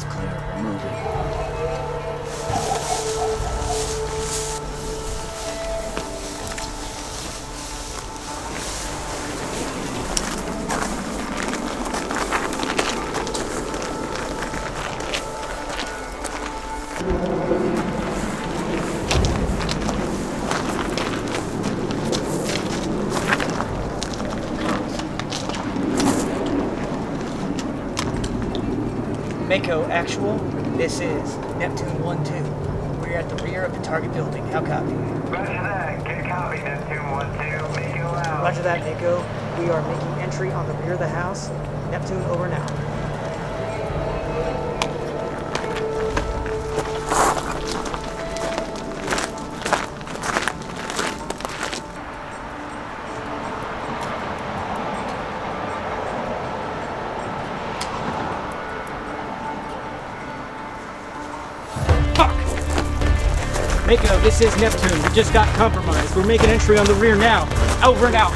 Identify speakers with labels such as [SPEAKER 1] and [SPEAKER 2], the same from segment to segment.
[SPEAKER 1] It's clear. We're moving.
[SPEAKER 2] Mako Actual, this is Neptune 1-2. We're at the rear of the target building. How copy?
[SPEAKER 3] Roger that. Good copy, Neptune 1-2. Mako out.
[SPEAKER 2] Roger that, Mako. We are making entry on the rear of the house. Neptune over now. Mako, this is Neptune. We just got compromised. We're making entry on the rear now. Over and out.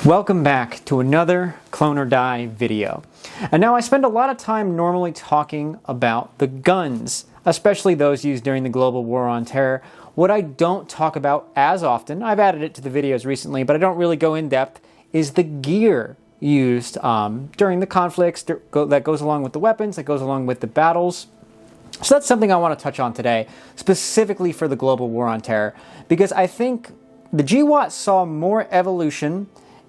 [SPEAKER 2] Welcome back to another Clone or Die video. And now I spend a lot of time normally talking about the guns, especially those used during the global war on terror. What I don't talk about as often, I've added it to the videos recently, but I don't really go in depth, is the gear used during the conflicts that goes along with the weapons, that goes along with the battles. So that's something I want to touch on today, specifically for the global war on terror, because I think the GWOT saw more evolution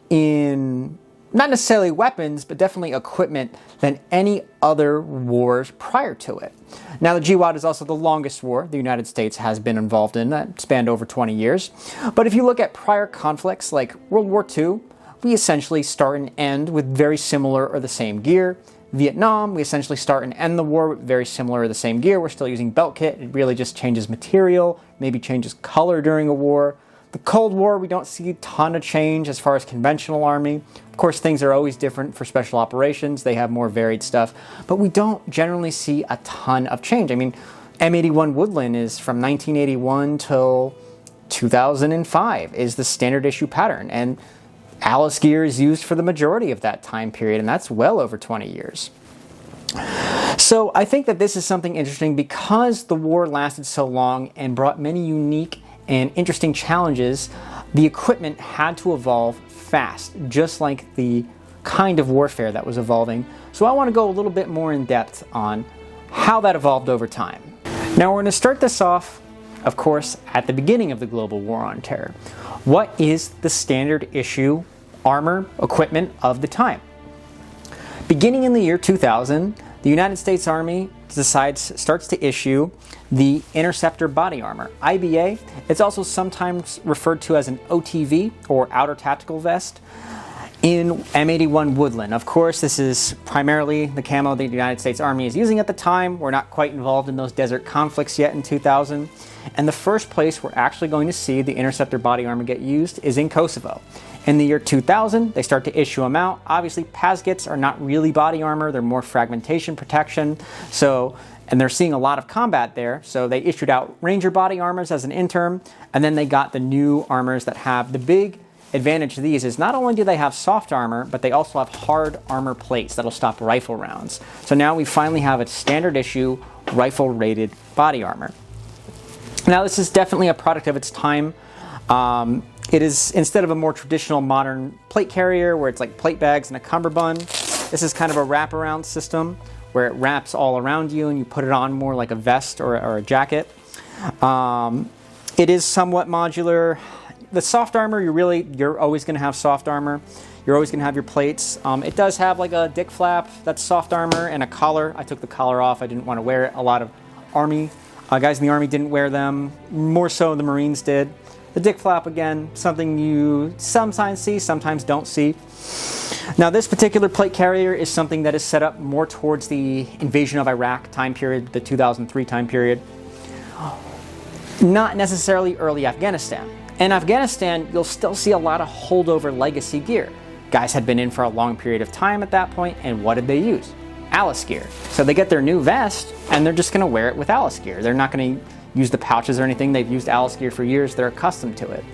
[SPEAKER 2] in not necessarily weapons, but definitely equipment than any other wars prior to it. Now, the GWOT is also the longest war the United States has been involved in, that spanned over 20 years. But if you look at prior conflicts like World War II, we essentially start and end with very similar or the same gear. Vietnam, we essentially start and end the war with very similar or the same gear. We're still using belt kit. It really just changes material, maybe changes color during a war. The Cold War, we don't see a ton of change as far as conventional army. Of course, things are always different for special operations. They have more varied stuff, but we don't generally see a ton of change. I mean, M81 Woodland is from 1981 till 2005 is the standard issue pattern, and Alice gear is used for the majority of that time period, and that's well over 20 years. So I think that this is something interesting because the war lasted so long and brought many unique and interesting challenges. The equipment had to evolve fast, just like the kind of warfare that was evolving. So I want to go a little bit more in depth on how that evolved over time. Now we're going to start this off, of course, at the beginning of the global war on terror. What is the standard issue armor equipment of the time? Beginning in the year 2000, the United States Army starts to issue the Interceptor body armor, IBA. It's also sometimes referred to as an OTV, or outer tactical vest, in M81 Woodland. Of course, this is primarily the camo the United States Army is using at the time. We're not quite involved in those desert conflicts yet in 2000. And the first place we're actually going to see the Interceptor body armor get used is in Kosovo. In the year 2000, they start to issue them out. Obviously, PASGITs are not really body armor. They're more fragmentation protection. And they're seeing a lot of combat there. So they issued out Ranger body armors as an interim. And then they got the new armors that have the big advantage to these is not only do they have soft armor, but they also have hard armor plates that'll stop rifle rounds. So now we finally have a standard issue rifle rated body armor. Now this is definitely a product of its time. It is, instead of a more traditional modern plate carrier where it's like plate bags and a cummerbund, this is kind of a wraparound system where it wraps all around you and you put it on more like a vest or a jacket. It is somewhat modular. The soft armor, you're always going to have soft armor. You're always going to have your plates. It does have like a dick flap, that's soft armor, and a collar. I took the collar off. I didn't want to wear it. A lot of Army guys in the Army didn't wear them. More so the Marines did. The dick flap, again, something you sometimes see, sometimes don't see. Now this particular plate carrier is something that is set up more towards the invasion of Iraq time period, the 2003 time period. Not necessarily early Afghanistan. In Afghanistan, you'll still see a lot of holdover legacy gear. Guys had been in for a long period of time at that point, and what did they use? Alice gear. So they get their new vest and they're just going to wear it with Alice gear. They're not going to use the pouches or anything. They've used Alice gear for years. They're accustomed to it.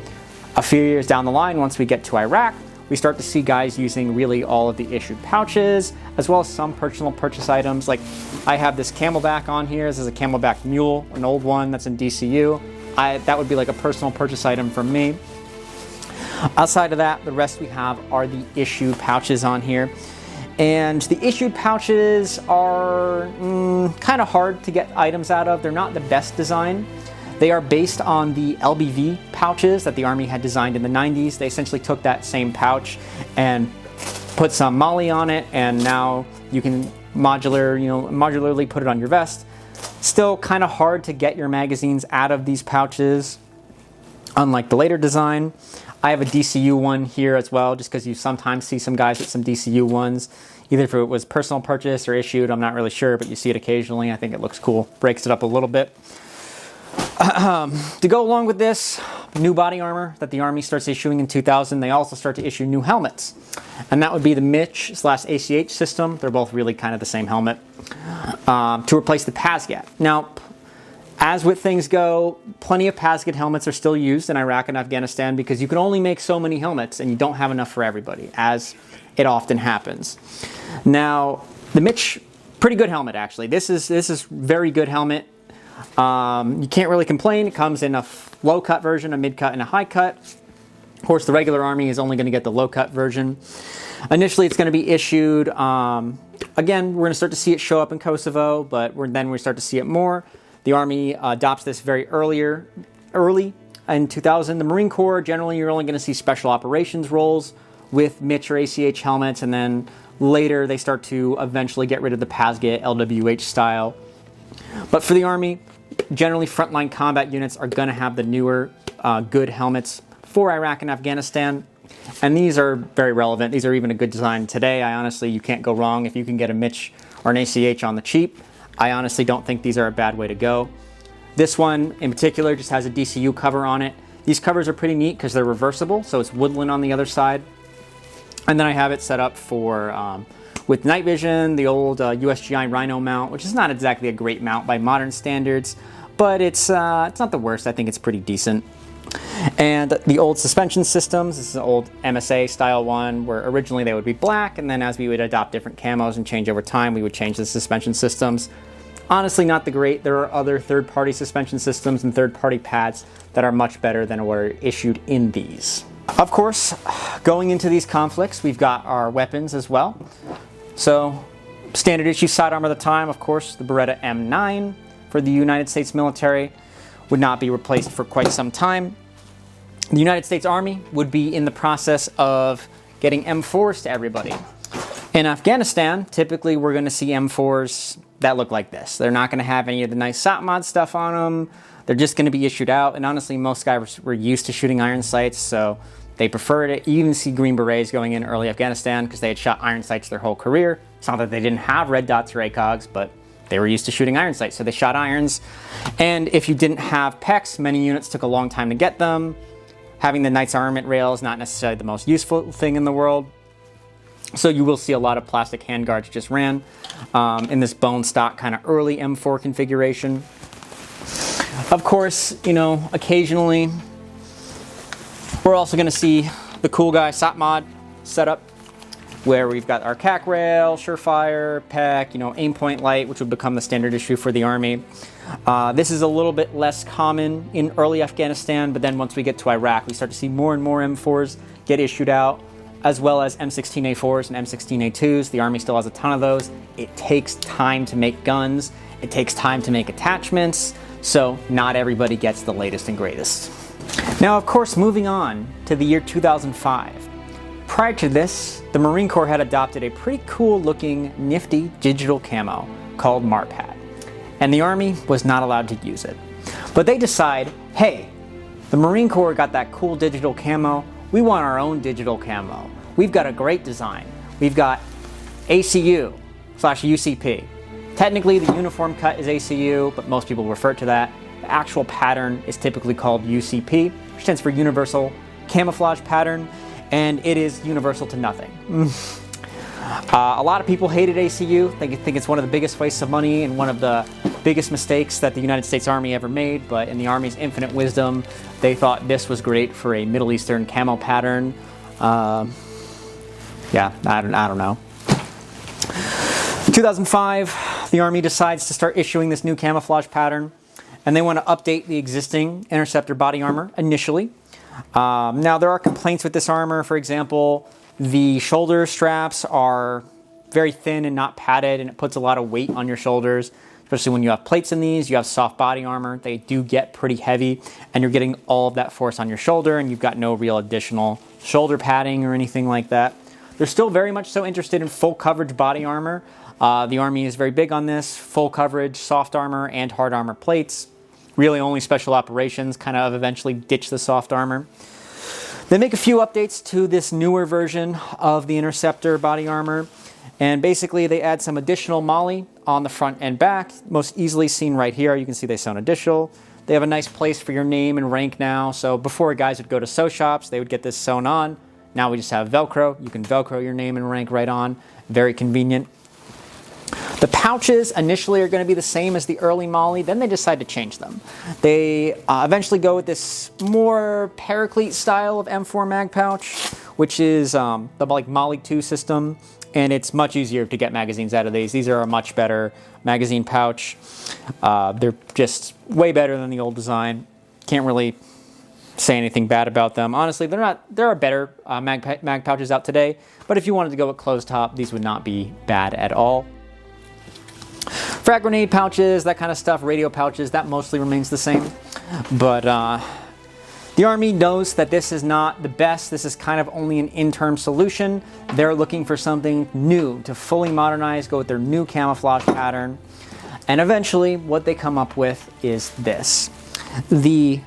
[SPEAKER 2] A few years down the line, once we get to Iraq, we start to see guys using really all of the issued pouches, as well as some personal purchase items. Like I have this Camelback on here. This is a Camelback Mule, an old one that's in DCU. That would be like a personal purchase item from me. Outside of that, the rest we have are the issued pouches on here. And the issued pouches are kind of hard to get items out of. They're not the best design. They are based on the LBV pouches that the Army had designed in the 90s. They essentially took that same pouch and put some MOLLE on it, and now you can modularly put it on your vest. Still kind of hard to get your magazines out of these pouches, unlike the later design. I have a DCU one here as well, just because you sometimes see some guys with some DCU ones, either if it was personal purchase or issued, I'm not really sure, but you see it occasionally. I think it looks cool, breaks it up a little bit. To go along with this, new body armor that the Army starts issuing in 2000, they also start to issue new helmets. And that would be the MICH/ACH system. They're both really kind of the same helmet, to replace the PASGAT. Now, as with things go, plenty of PASGAT helmets are still used in Iraq and Afghanistan because you can only make so many helmets and you don't have enough for everybody, as it often happens. Now, the MICH, pretty good helmet actually. This is very good helmet. You can't really complain. It comes in a low cut version, a mid cut, and a high cut. Of course, the regular Army is only going to get the low cut version. Initially, it's going to be issued. Again, we're going to start to see it show up in Kosovo, but then we start to see it more. The Army adopts this very early in 2000. The Marine Corps, generally, you're only going to see special operations roles with MICH or ACH helmets, and then later they start to eventually get rid of the PASGAT LWH style. But for the Army, generally frontline combat units are going to have the newer good helmets for Iraq and Afghanistan. And these are very relevant. These are even a good design today. You can't go wrong if you can get a MICH or an ACH on the cheap. I honestly don't think these are a bad way to go. This one in particular just has a DCU cover on it. These covers are pretty neat because they're reversible, so it's woodland on the other side. And then I have it set up for with night vision, the old USGI Rhino mount, which is not exactly a great mount by modern standards, but it's not the worst. I think it's pretty decent. And the old suspension systems, this is an old MSA style one, where originally they would be black, and then as we would adopt different camos and change over time, we would change the suspension systems. Honestly, not the great. There are other third-party suspension systems and third-party pads that are much better than what are issued in these. Of course, going into these conflicts, we've got our weapons as well. So, standard issue side armor of the time, of course, the Beretta M9 for the United States military would not be replaced for quite some time. The United States Army would be in the process of getting M4s to everybody. In Afghanistan, typically we're going to see M4s that look like this. They're not going to have any of the nice SOT mod stuff on them. They're just going to be issued out. And honestly, most guys were used to shooting iron sights, so they preferred it. You even see Green Berets going in early Afghanistan because they had shot iron sights their whole career. It's not that they didn't have red dots or ACOGs, but they were used to shooting iron sights, so they shot irons. And if you didn't have PECs, many units took a long time to get them. Having the Knight's Armament rail is not necessarily the most useful thing in the world. So you will see a lot of plastic handguards just ran in this bone stock kind of early M4 configuration. Of course, occasionally we're also going to see the cool guy SOT mod setup, where we've got our CAC rail, Surefire, PEC, aim point light, which would become the standard issue for the Army. This is a little bit less common in early Afghanistan, but then once we get to Iraq, we start to see more and more M4s get issued out, as well as M16A4s and M16A2s. The Army still has a ton of those. It takes time to make guns. It takes time to make attachments, so not everybody gets the latest and greatest. Now, of course, moving on to the year 2005. Prior to this, the Marine Corps had adopted a pretty cool looking, nifty digital camo called MARPAD, and the Army was not allowed to use it. But they decide, hey, the Marine Corps got that cool digital camo, we want our own digital camo. We've got a great design. We've got ACU/UCP. Technically, the uniform cut is ACU, but most people refer to that. The actual pattern is typically called UCP, which stands for Universal Camouflage Pattern, and it is universal to nothing. A lot of people hated ACU. They think it's one of the biggest wastes of money and one of the biggest mistakes that the United States Army ever made, but in the Army's infinite wisdom, they thought this was great for a Middle Eastern camo pattern. Yeah, I don't know. 2005, the Army decides to start issuing this new camouflage pattern, and they want to update the existing Interceptor body armor initially. Now, there are complaints with this armor. For example, the shoulder straps are very thin and not padded, and it puts a lot of weight on your shoulders, especially when you have plates in these. You have soft body armor. They do get pretty heavy, and you're getting all of that force on your shoulder, and you've got no real additional shoulder padding or anything like that. They're still very much so interested in full coverage body armor. The Army is very big on this. Full coverage, soft armor, and hard armor plates. Really only special operations kind of eventually ditch the soft armor. They make a few updates to this newer version of the Interceptor body armor, and basically they add some additional moly on the front and back, most easily seen right here. You can see they sewn additional. They have a nice place for your name and rank now, so before guys would go to sew shops, they would get this sewn on. Now we just have Velcro. You can Velcro your name and rank right on. Very convenient. The pouches initially are going to be the same as the early moly, then they decide to change them. They eventually go with this more Paraclete style of M4 mag pouch, which is the like Moly 2 system, and it's much easier to get magazines out of these. These are a much better magazine pouch. They're just way better than the old design. Can't really say anything bad about them. Honestly, there are better mag pouches out today, but if you wanted to go with closed top, these would not be bad at all. Frag grenade pouches, that kind of stuff, radio pouches, that mostly remains the same. But the Army knows that this is not the best. This is kind of only an interim solution. They're looking for something new to fully modernize, go with their new camouflage pattern. And eventually, what they come up with is this. The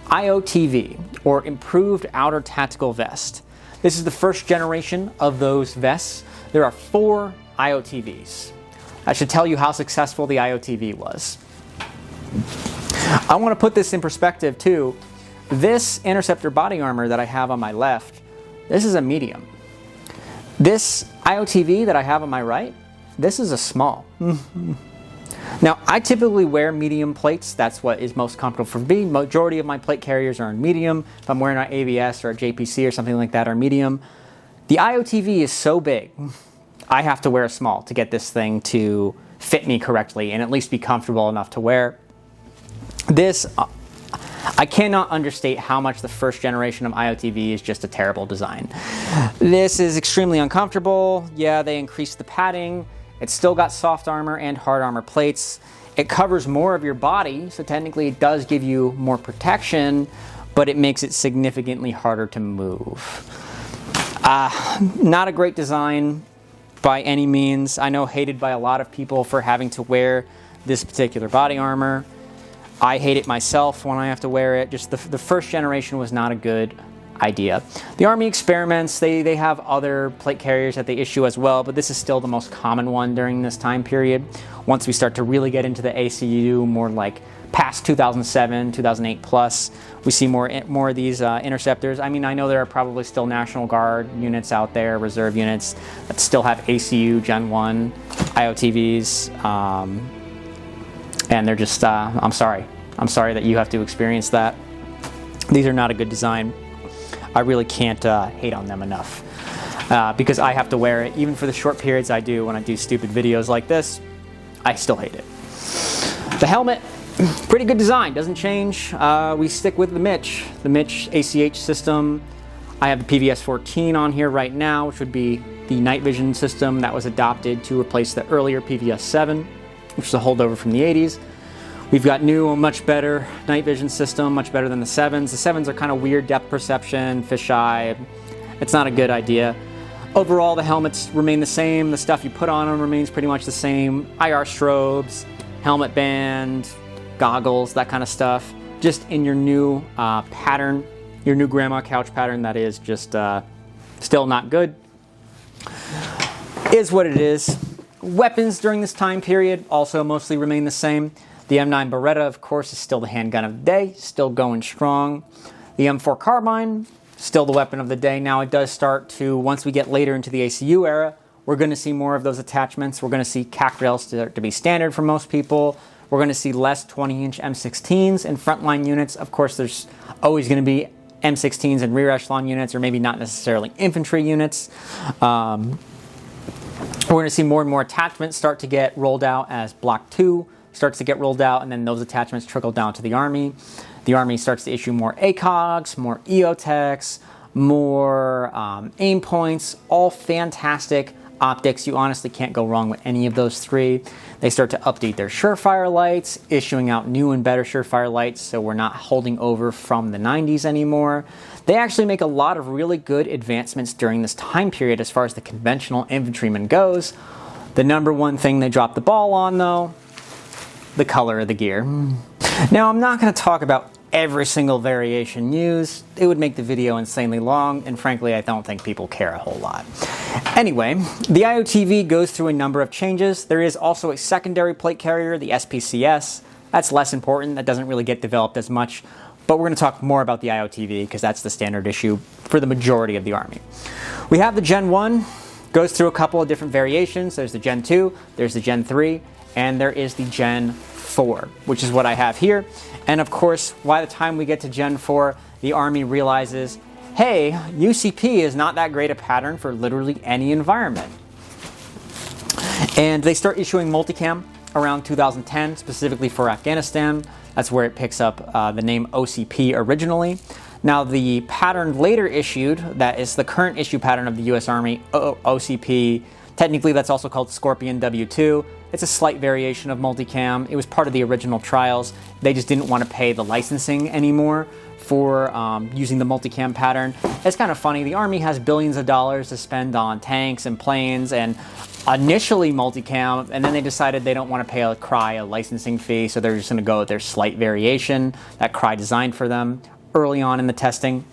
[SPEAKER 2] IOTV, or Improved Outer Tactical Vest. This is the first generation of those vests. There are 4 IOTVs. I should tell you how successful the IOTV was. I want to put this in perspective too. This Interceptor body armor that I have on my left, this is a medium. This IOTV that I have on my right, this is a small. Now, I typically wear medium plates. That's what is most comfortable for me. Majority of my plate carriers are in medium. If I'm wearing an ABS or a JPC or something like that, are medium. The IOTV is so big, I have to wear a small to get this thing to fit me correctly and at least be comfortable enough to wear. This, I cannot understate how much the first generation of IOTV is just a terrible design. This is extremely uncomfortable. Yeah, they increased the padding. It's still got soft armor and hard armor plates. It covers more of your body, so technically it does give you more protection, but it makes it significantly harder to move. Not a great design by any means. I know hated by a lot of people for having to wear this particular body armor. I hate it myself when I have to wear it. Just the first generation was not a good idea. The Army experiments, they have other plate carriers that they issue as well, but this is still the most common one during this time period. Once we start to really get into the ACU, more like past 2007, 2008 plus, we see more of these interceptors. I mean, I know there are probably still National Guard units out there, reserve units, that still have ACU Gen 1 IOTVs, and they're just, I'm sorry that you have to experience that. These are not a good design. I really can't hate on them enough, because I have to wear it, even for the short periods I do when I do stupid videos like this, I still hate it. The helmet, pretty good design, doesn't change. We stick with the Mitch ACH system. I have the PVS-14 on here right now, which would be the night vision system that was adopted to replace the earlier PVS-7, which is a holdover from the 80s. We've got new, much better night vision system, much better than the 7s. The 7s are kind of weird depth perception, fisheye. It's not a good idea. Overall, the helmets remain the same. The stuff you put on them remains pretty much the same. IR strobes, helmet band, goggles, that kind of stuff. Just in your new pattern, your new grandma couch pattern that is just still not good. Is what it is. Weapons during this time period also mostly remain the same. The M9 Beretta, of course, is still the handgun of the day, still going strong. The M4 carbine, still the weapon of the day. Now it does start to, once we get later into the ACU era, we're going to see more of those attachments. We're going to see CAC rails to be standard for most people. We're going to see less 20-inch M16s in frontline units. Of course, there's always going to be M16s in rear echelon units, or maybe not necessarily infantry units. We're going to see more and more attachments start to get rolled out as Block 2 starts to get rolled out, and then those attachments trickle down to the Army. The Army starts to issue more ACOGs, more EOTechs, more aim points, all fantastic optics. You honestly can't go wrong with any of those three. They start to update their Surefire lights, issuing out new and better Surefire lights, so we're not holding over from the 90s anymore. They actually make a lot of really good advancements during this time period as far as the conventional infantryman goes. The number one thing they drop the ball on, though, the color of the gear. Now, I'm not going to talk about every single variation used. It would make the video insanely long, and frankly, I don't think people care a whole lot. Anyway, the IOTV goes through a number of changes. There is also a secondary plate carrier, the SPCS. That's less important. That doesn't really get developed as much, but we're going to talk more about the IOTV because that's the standard issue for the majority of the Army. We have the Gen 1, goes through a couple of different variations. There's the Gen 2, there's the Gen 3, and there is the Gen 4, which is what I have here. And of course, by the time we get to Gen 4, the Army realizes, hey, UCP is not that great a pattern for literally any environment. And they start issuing multicam around 2010, specifically for Afghanistan. That's where it picks up the name OCP originally. Now, the pattern later issued, that is the current issue pattern of the US Army, OCP, technically that's also called Scorpion W2. It's a slight variation of multicam. It was part of the original trials. They just didn't want to pay the licensing anymore for using the multicam pattern. It's kind of funny. The Army has billions of dollars to spend on tanks and planes, and initially multicam, and then they decided they don't want to pay a CRI a licensing fee, so they're just going to go with their slight variation that CRI designed for them early on in the testing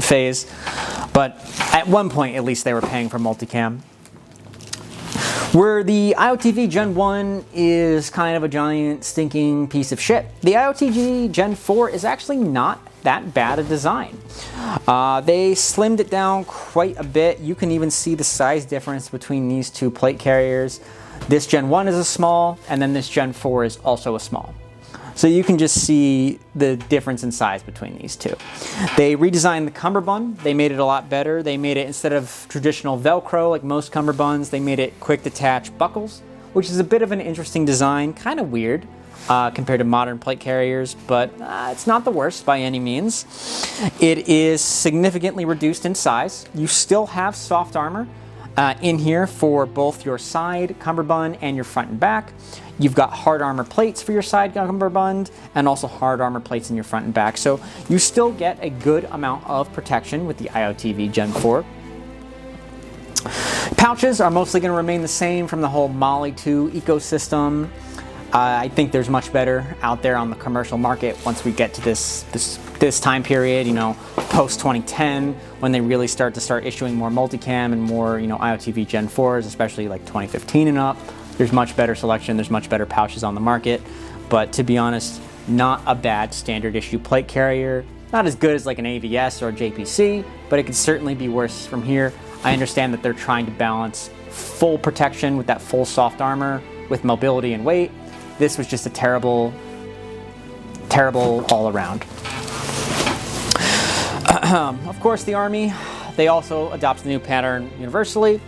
[SPEAKER 2] phase. But at one point, at least, they were paying for multicam. Where the IOTV Gen 1 is kind of a giant stinking piece of shit, the IOTV Gen 4 is actually not that bad a design. They slimmed it down quite a bit. You can even see the size difference between these two plate carriers. This Gen 1 is a small, and then this Gen 4 is also a small. So you can just see the difference in size between these two. They redesigned the cummerbund. They made it a lot better. They made it, instead of traditional Velcro like most cummerbunds, they made it quick detach buckles, which is a bit of an interesting design, kind of weird compared to modern plate carriers, but it's not the worst by any means. It is significantly reduced in size. You still have soft armor in here for both your side cummerbund and your front and back. You've got hard armor plates for your side cummerbund and also hard armor plates in your front and back. So you still get a good amount of protection with the IOTV Gen 4. Pouches are mostly going to remain the same from the whole Molly 2 ecosystem. I think there's much better out there on the commercial market once we get to this time period, post 2010, when they really start issuing more multicam and more, IOTV Gen 4s, especially like 2015 and up. There's much better selection, there's much better pouches on the market, but to be honest, not a bad standard issue plate carrier. Not as good as like an AVS or a JPC, but it could certainly be worse from here. I understand that they're trying to balance full protection with that full soft armor with mobility and weight. This was just a terrible all around. Of course, the Army, they also adopt the new pattern universally.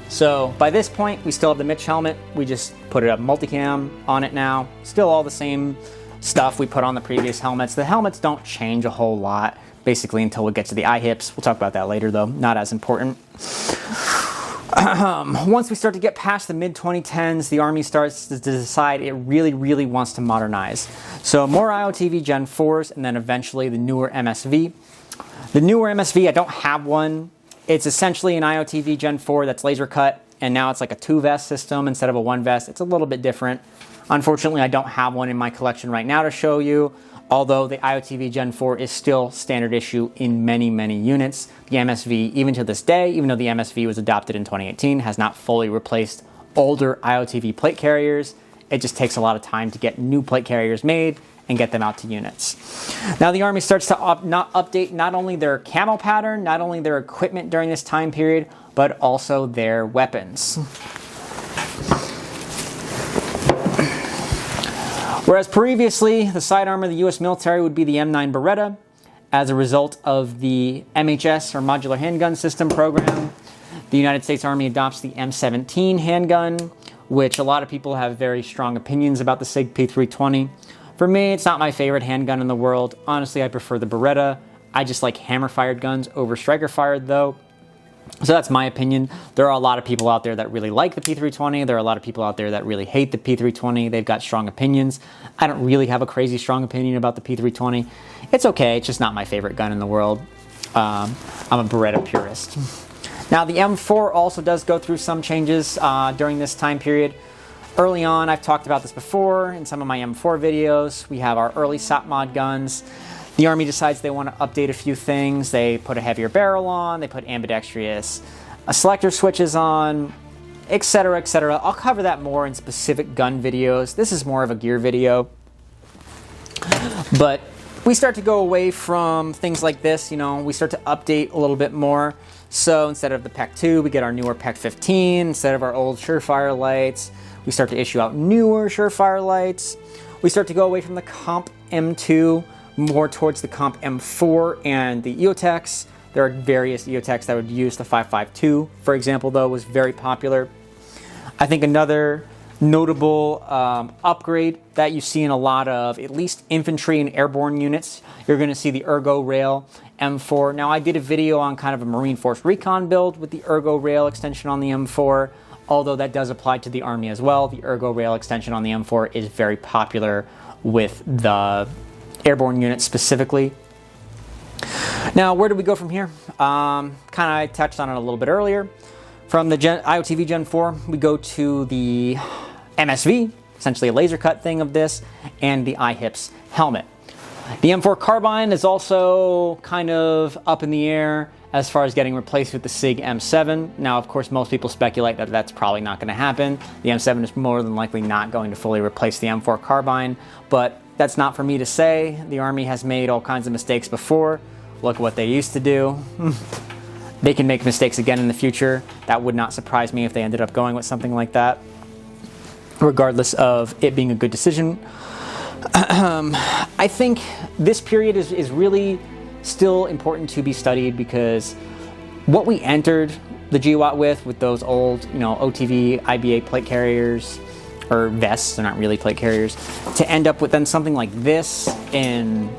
[SPEAKER 2] So by this point, we still have the Mitch helmet. We just put a multicam on it now. Still all the same stuff we put on the previous helmets. The helmets don't change a whole lot, basically, until we get to the eye-hips. We'll talk about that later, though. Not as important. Once we start to get past the mid-2010s, the Army starts to decide it really, really wants to modernize. So more IOTV Gen 4s, and then eventually the newer MSV. The newer MSV, I don't have one. It's essentially an IOTV Gen 4 that's laser cut, and now it's like a 2-vest system instead of a 1-vest. It's a little bit different. Unfortunately, I don't have one in my collection right now to show you, although the IOTV Gen 4 is still standard issue in many, many units. The MSV, even to this day, even though the MSV was adopted in 2018, has not fully replaced older IOTV plate carriers. It just takes a lot of time to get new plate carriers made and get them out to units. Now the Army starts to update not only their camo pattern, not only their equipment during this time period, but also their weapons. Whereas previously, the sidearm of the U.S. military would be the M9 Beretta. As a result of the MHS, or Modular Handgun System program, the United States Army adopts the M17 handgun, which a lot of people have very strong opinions about the SIG P320. For me, it's not my favorite handgun in the world. Honestly, I prefer the Beretta. I just like hammer-fired guns over striker-fired, though. So that's my opinion. There are a lot of people out there that really like the P320. There are a lot of people out there that really hate the P320. They've got strong opinions. I don't really have a crazy strong opinion about the P320. It's okay. It's just not my favorite gun in the world. I'm a Beretta purist. Now, the M4 also does go through some changes during this time period. Early on, I've talked about this before in some of my M4 videos. We have our early SOP mod guns. The Army decides they want to update a few things. They put a heavier barrel on, they put ambidextrous selector switches on, etc., etc. I'll cover that more in specific gun videos. This is more of a gear video. But we start to go away from things like this, we start to update a little bit more. So instead of the PEC 2, we get our newer PEC 15. Instead of our old Surefire lights, we start to issue out newer Surefire lights. We start to go away from the Comp M2 more towards the Comp M4 and the EOTechs. There are various EOTechs that would use the 5.52, for example, though, was very popular. I think another notable upgrade that you see in a lot of at least infantry and airborne units, you're going to see the Ergo Rail M4. Now, I did a video on kind of a Marine Force Recon build with the Ergo Rail extension on the M4, although that does apply to the Army as well. The Ergo Rail extension on the M4 is very popular with the airborne units specifically. Now, where do we go from here? Kind of I touched on it a little bit earlier. From the IOTV Gen 4, we go to the MSV, essentially a laser cut thing of this, and the IHIPS helmet. The M4 carbine is also kind of up in the air as far as getting replaced with the SIG M7. Now, of course, most people speculate that that's probably not going to happen. The M7 is more than likely not going to fully replace the M4 carbine, but that's not for me to say. The Army has made all kinds of mistakes before. Look what they used to do. They can make mistakes again in the future. That would not surprise me if they ended up going with something like that, regardless of it being a good decision. I think this period is really still important to be studied because what we entered the GWOT with those old, OTV, IBA plate carriers, or vests, they're not really plate carriers, to end up with then something like this in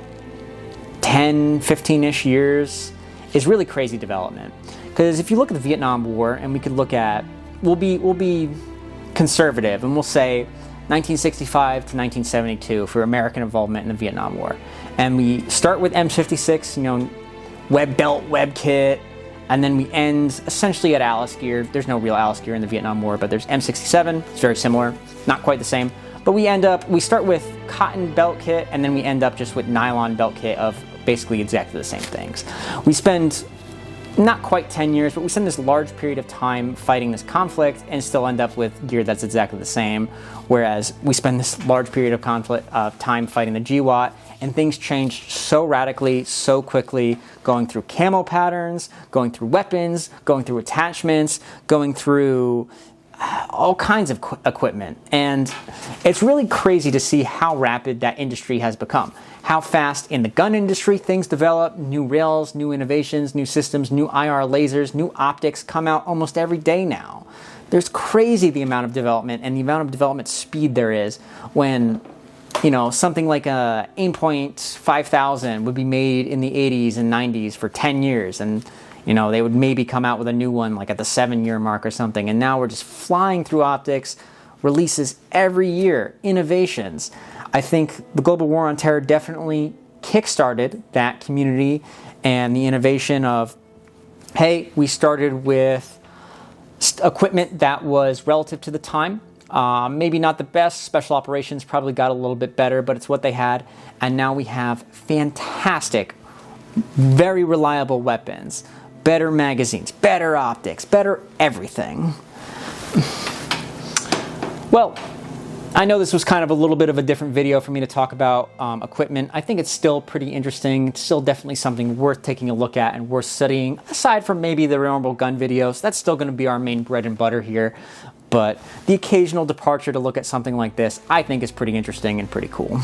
[SPEAKER 2] 10, 15-ish years is really crazy development. Because if you look at the Vietnam War, and we could look at, we'll be conservative, and we'll say 1965 to 1972 for American involvement in the Vietnam War. And we start with M56, web belt, web kit, and then we end essentially at Alice gear. There's no real Alice gear in the Vietnam War, but there's M67. It's very similar, not quite the same. But we start with cotton belt kit, and then we end up just with nylon belt kit of basically exactly the same things. We spend not quite 10 years, but we spend this large period of time fighting this conflict and still end up with gear that's exactly the same. Whereas we spend this large period of time fighting the GWOT, and things change so radically, so quickly, going through camo patterns, going through weapons, going through attachments, going through all kinds of equipment. And it's really crazy to see how rapid that industry has become. How fast in the gun industry things develop, new rails, new innovations, new systems, new IR lasers, new optics come out almost every day now. There's crazy the amount of development and the amount of development speed there is when, something like a Aimpoint 5000 would be made in the 80s and 90s for 10 years. And they would maybe come out with a new one like at the 7-year mark or something. And now we're just flying through optics, releases every year, innovations. I think the global war on terror definitely kickstarted that community and the innovation of, hey, we started with equipment that was relative to the time. Maybe not the best. Special operations probably got a little bit better, but it's what they had. And now we have fantastic, very reliable weapons, better magazines, better optics, better everything. Well, I know this was kind of a little bit of a different video for me to talk about equipment. I think it's still pretty interesting. It's still definitely something worth taking a look at and worth studying. Aside from maybe the normal gun videos, that's still going to be our main bread and butter here. But the occasional departure to look at something like this, I think is pretty interesting and pretty cool.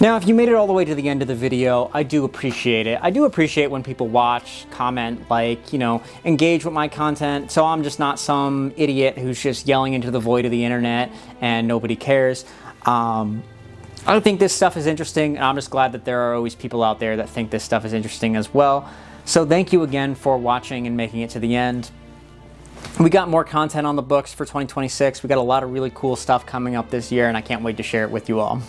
[SPEAKER 2] Now, if you made it all the way to the end of the video, I do appreciate it. I do appreciate when people watch, comment, like, you know, engage with my content, so I'm just not some idiot who's just yelling into the void of the internet and nobody cares. I think this stuff is interesting, and I'm just glad that there are always people out there that think this stuff is interesting as well. So thank you again for watching and making it to the end. We got more content on the books for 2026. We got a lot of really cool stuff coming up this year, and I can't wait to share it with you all.